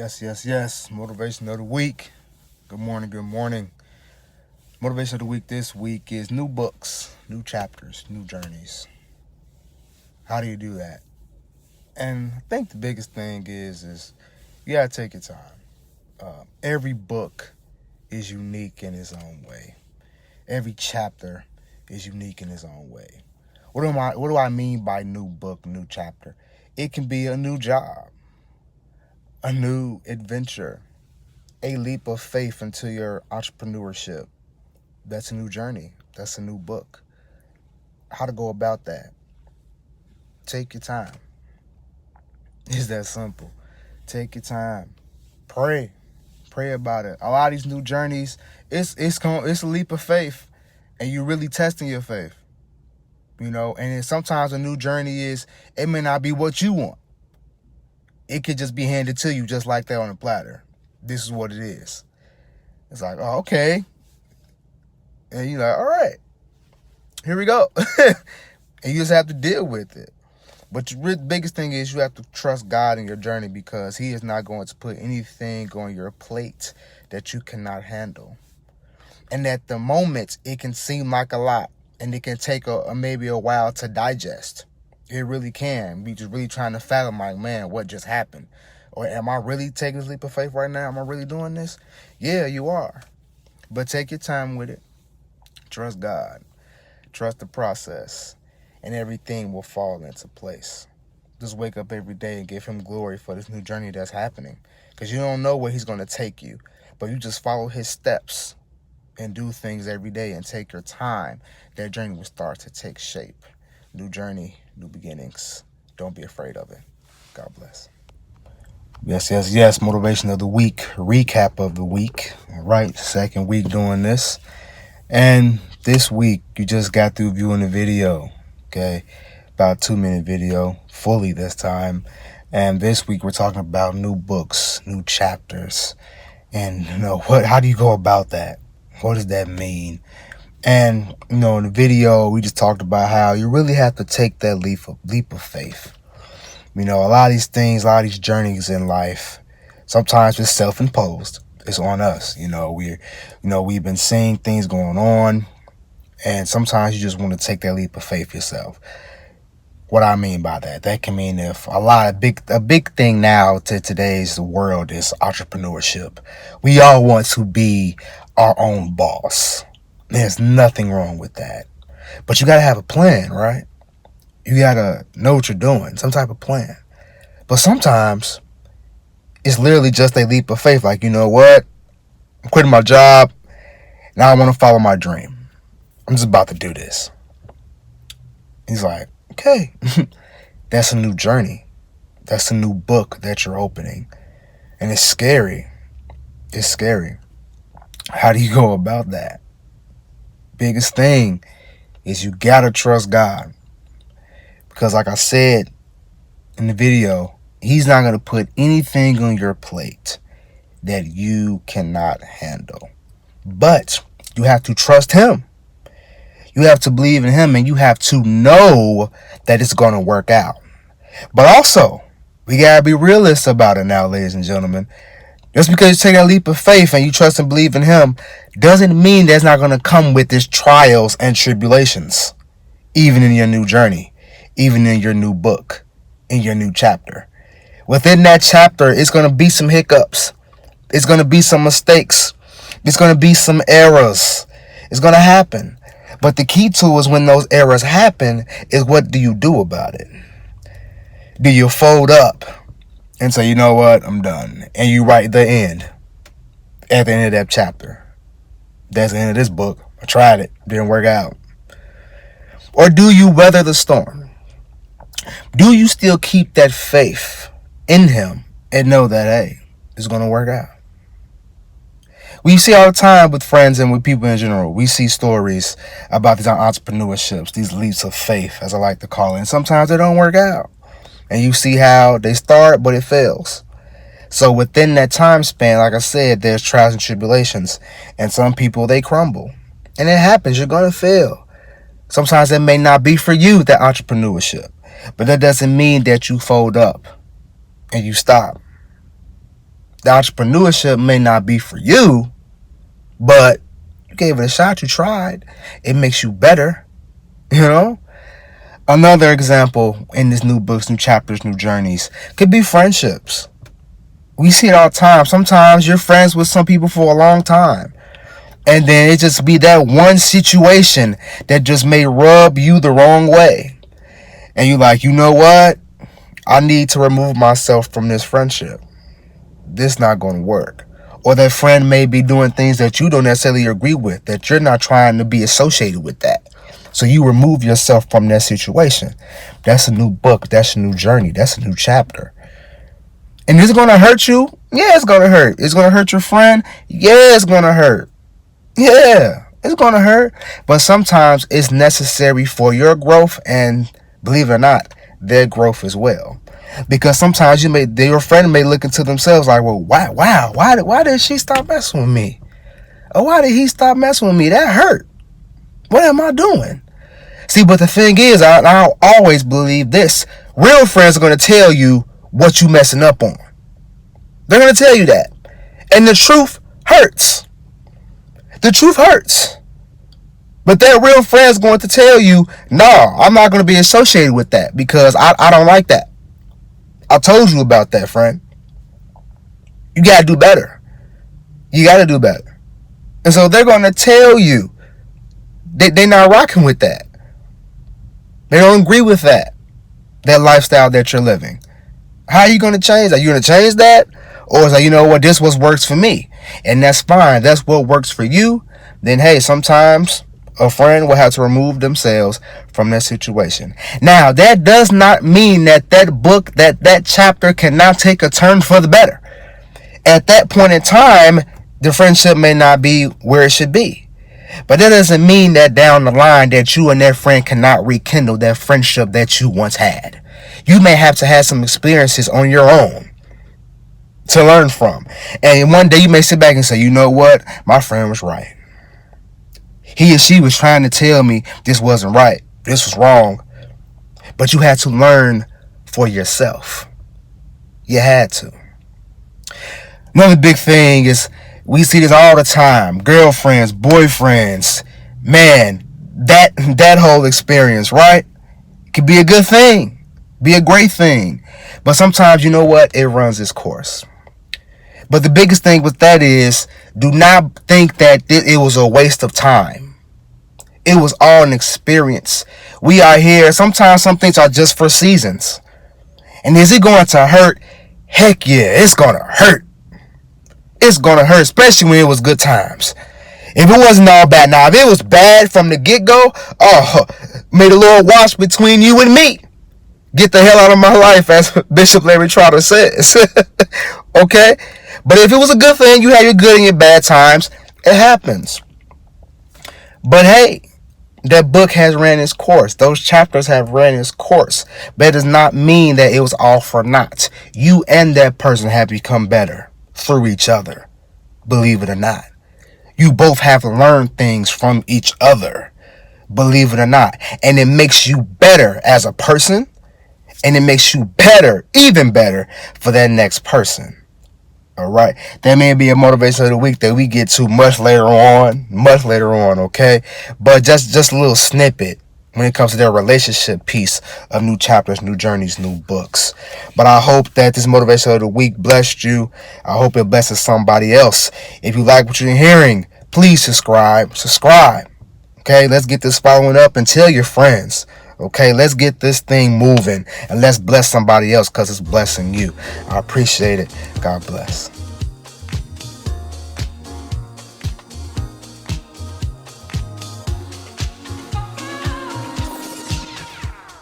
Yes. Motivation of the week. Good morning, good morning. Motivation of the week this week is new books, new chapters, new journeys. How do you do that? And I think the biggest thing is you gotta take your time. Every book is unique in its own way. Every chapter is unique in its own way. What do I mean by new book, new chapter? It can be a new job, a new adventure, a leap of faith into your entrepreneurship. That's a new journey. That's a new book. How to go about that? Take your time. It's that simple. Take your time. Pray. Pray about it. A lot of these new journeys, it's a leap of faith, and you're really testing your faith. And then sometimes a new journey it may not be what you want. It could just be handed to you just like that on a platter. This is what it is. It's like, oh, okay. And you're like, all right, here we go. And you just have to deal with it. But the biggest thing is you have to trust God in your journey, because He is not going to put anything on your plate that you cannot handle. And at the moment, it can seem like a lot, and it can take maybe a while to digest. It really can. We just really trying to fathom, like, man, what just happened? Or am I really taking this leap of faith right now? Am I really doing this? Yeah, you are. But take your time with it. Trust God. Trust the process. And everything will fall into place. Just wake up every day and give Him glory for this new journey that's happening. Because you don't know where He's going to take you. But you just follow His steps and do things every day and take your time. That journey will start to take shape. New journey, new beginnings. Don't be afraid of it. God bless. Yes. Motivation of the week. Recap of the week. All right. Second week doing this. And this week, you just got through viewing the video. Okay. About a 2-minute video. Fully this time. And this week, we're talking about new books, new chapters. And, how do you go about that? What does that mean? And, in the video, we just talked about how you really have to take that leap of faith. A lot of these things, a lot of these journeys in life, sometimes it's self-imposed. It's on us. We've been seeing things going on, and sometimes you just want to take that leap of faith yourself. What I mean by that can mean if a big thing now to today's world is entrepreneurship. We all want to be our own boss. There's nothing wrong with that. But you got to have a plan, right? You got to know what you're doing, some type of plan. But sometimes it's literally just a leap of faith. Like, you know what? I'm quitting my job. Now I want to follow my dream. I'm just about to do this. He's like, okay, that's a new journey. That's a new book that you're opening. And it's scary. It's scary. How do you go about that? Biggest thing is you gotta trust God. Because like I said in the video, He's not going to put anything on your plate that you cannot handle. But you have to trust Him. You have to believe in Him, and you have to know that it's going to work out. But also, we got to be realists about it now, ladies and gentlemen. Just because you take that leap of faith and you trust and believe in Him doesn't mean that's not going to come with His trials and tribulations, even in your new journey, even in your new book, in your new chapter. Within that chapter, it's going to be some hiccups. It's going to be some mistakes. It's going to be some errors. It's going to happen. But the key to is when those errors happen is, what do you do about it? Do you fold up and say, you know what, I'm done, and you write the end at the end of that chapter? That's the end of this book. I tried it. Didn't work out. Or do you weather the storm? Do you still keep that faith in Him and know that, hey, it's going to work out? We see all the time with friends and with people in general. We see stories about these entrepreneurships, these leaps of faith, as I like to call it. And sometimes they don't work out. And you see how they start, but it fails. So within that time span, like I said, there's trials and tribulations. And some people, they crumble. And it happens. You're going to fail. Sometimes it may not be for you, that entrepreneurship. But that doesn't mean that you fold up and you stop. The entrepreneurship may not be for you, but you gave it a shot. You tried. It makes you better. You know? Another example in this new books, new chapters, new journeys could be friendships. We see it all the time. Sometimes you're friends with some people for a long time, and then it just be that one situation that just may rub you the wrong way. And you're like, you know what? I need to remove myself from this friendship. This not going to work. Or that friend may be doing things that you don't necessarily agree with, that you're not trying to be associated with that. So you remove yourself from that situation. That's a new book. That's a new journey. That's a new chapter. And is it going to hurt you? Yeah, it's going to hurt. It's going to hurt your friend? Yeah, it's going to hurt. Yeah, it's going to hurt. But sometimes it's necessary for your growth, and believe it or not, their growth as well. Because sometimes your friend may look into themselves like, well, why did she stop messing with me? Or why did he stop messing with me? That hurt. What am I doing? See, but the thing is, I always believe this. Real friends are going to tell you what you messing up on. They're going to tell you that. And the truth hurts. The truth hurts. But that real friend's going to tell you, no, I'm not going to be associated with that because I don't like that. I told you about that, friend. You got to do better. You got to do better. And so they're going to tell you they're not rocking with that. They don't agree with that lifestyle that you're living. How are you going to change that? You going to change that? Or is like, you know what, this what works for me. And that's fine. That's what works for you. Then, hey, sometimes a friend will have to remove themselves from that situation. Now, that does not mean that book, that chapter cannot take a turn for the better. At that point in time, the friendship may not be where it should be. But that doesn't mean that down the line that you and that friend cannot rekindle that friendship that you once had. You may have to have some experiences on your own to learn from. And one day you may sit back and say, you know what? My friend was right. He or she was trying to tell me this wasn't right. This was wrong. But you had to learn for yourself. You had to. Another big thing is we see this all the time. Girlfriends, boyfriends. Man, that whole experience, right? It could be a good thing. Be a great thing. But sometimes, you know what? It runs its course. But the biggest thing with that is, do not think that it was a waste of time. It was all an experience. We are here. Sometimes some things are just for seasons. And is it going to hurt? Heck yeah, it's going to hurt. It's going to hurt, especially when it was good times. If it wasn't all bad, now if it was bad from the get-go, may the Lord watch between you and me. Get the hell out of my life, as Bishop Larry Trotter says. Okay? But if it was a good thing, you had your good and your bad times. It happens. But hey, that book has ran its course. Those chapters have ran its course. But it does not mean that it was all for naught. You and that person have become better through each other. Believe it or not. You both have learned things from each other. Believe it or not. And it makes you better as a person. And it makes you better, even better, for that next person. Alright? That may be a motivation of the week that we get to much later on, okay? But just a little snippet when it comes to their relationship piece of new chapters, new journeys, new books. But I hope that this motivation of the week blessed you. I hope it blesses somebody else. If you like what you're hearing, please subscribe. Okay, let's get this following up and tell your friends. Okay, let's get this thing moving and let's bless somebody else because it's blessing you. I appreciate it. God bless.